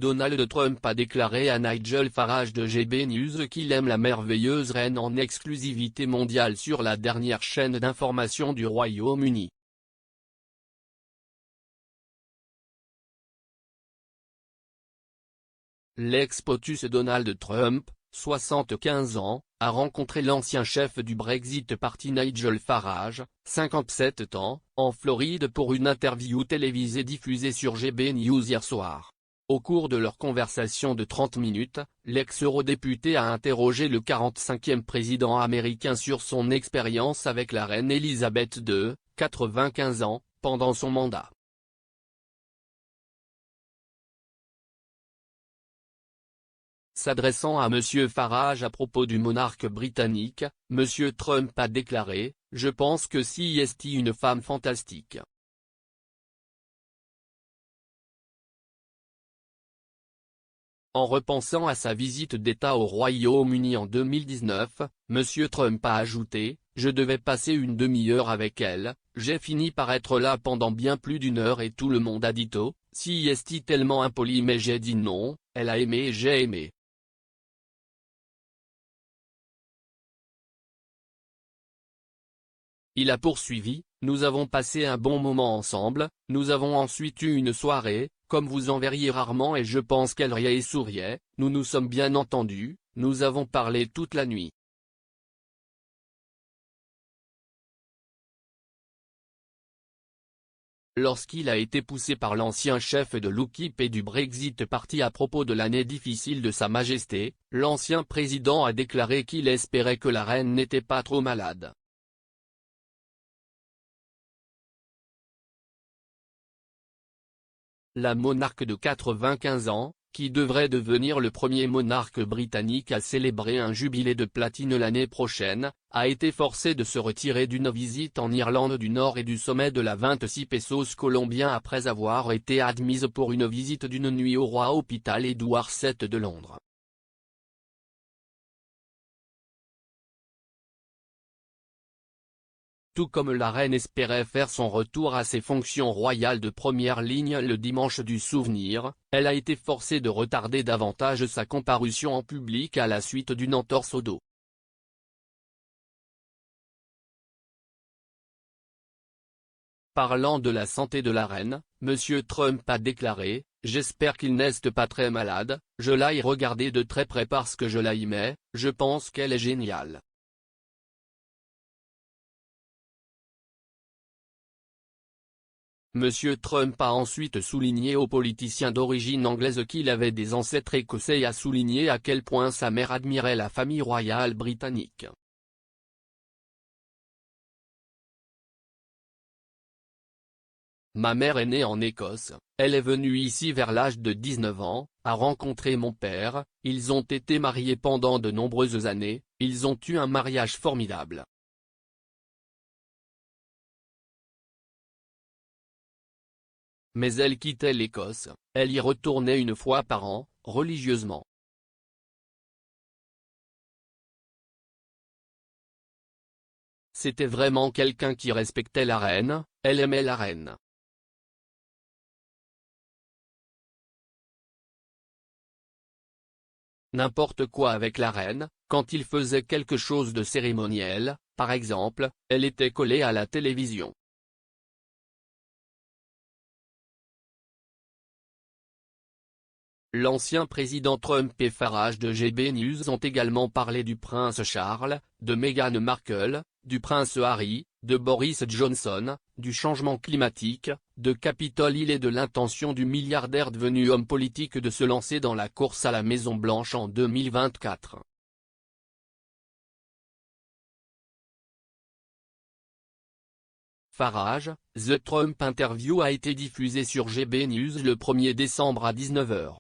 Donald Trump a déclaré à Nigel Farage de GB News qu'il aime la merveilleuse reine en exclusivité mondiale sur la dernière chaîne d'information du Royaume-Uni. L'ex-POTUS Donald Trump, 75 ans, a rencontré l'ancien chef du Brexit Party Nigel Farage, 57 ans, en Floride pour une interview télévisée diffusée sur GB News hier soir. Au cours de leur conversation de 30 minutes, l'ex-eurodéputé a interrogé le 45e président américain sur son expérience avec la reine Elisabeth II, 95 ans, pendant son mandat. S'adressant à M. Farage à propos du monarque britannique, M. Trump a déclaré « Je pense que c'est une femme fantastique. En repensant à sa visite d'État au Royaume-Uni en 2019, M. Trump a ajouté « Je devais passer une demi-heure avec elle, j'ai fini par être là pendant bien plus d'une heure et tout le monde a dit oh, c'est tellement impoli mais j'ai dit non, elle a aimé et j'ai aimé. » Il a poursuivi, nous avons passé un bon moment ensemble, nous avons ensuite eu une soirée, comme vous en verriez rarement et je pense qu'elle riait et souriait, nous nous sommes bien entendus, nous avons parlé toute la nuit. Lorsqu'il a été poussé par l'ancien chef de l'UKIP et du Brexit Party à propos de l'année difficile de Sa Majesté, l'ancien président a déclaré qu'il espérait que la reine n'était pas trop malade. La monarque de 95 ans, qui devrait devenir le premier monarque britannique à célébrer un jubilé de platine l'année prochaine, a été forcée de se retirer d'une visite en Irlande du Nord et du sommet de la 26 pesos colombien après avoir été admise pour une visite d'une nuit au Royal Hospital Edward VII de Londres. Tout comme la reine espérait faire son retour à ses fonctions royales de première ligne le dimanche du souvenir, elle a été forcée de retarder davantage sa comparution en public à la suite d'une entorse au dos. Parlant de la santé de la reine, M. Trump a déclaré « J'espère qu'il n'est pas très malade, je l'ai regardée de très près parce que je l'aimais, je pense qu'elle est géniale. » M. Trump a ensuite souligné au politicien d'origine anglaise qu'il avait des ancêtres écossais et a souligné à quel point sa mère admirait la famille royale britannique. Ma mère est née en Écosse, elle est venue ici vers l'âge de 19 ans, a rencontré mon père, ils ont été mariés pendant de nombreuses années, ils ont eu un mariage formidable. Mais elle quittait l'Écosse, elle y retournait une fois par an, religieusement. C'était vraiment quelqu'un qui respectait la reine, elle aimait la reine. N'importe quoi avec la reine, quand il faisait quelque chose de cérémoniel, par exemple, elle était collée à la télévision. L'ancien président Trump et Farage de GB News ont également parlé du prince Charles, de Meghan Markle, du prince Harry, de Boris Johnson, du changement climatique, de Capitol Hill et de l'intention du milliardaire devenu homme politique de se lancer dans la course à la Maison-Blanche en 2024. Farage, The Trump Interview a été diffusé sur GB News le 1er décembre à 19 h.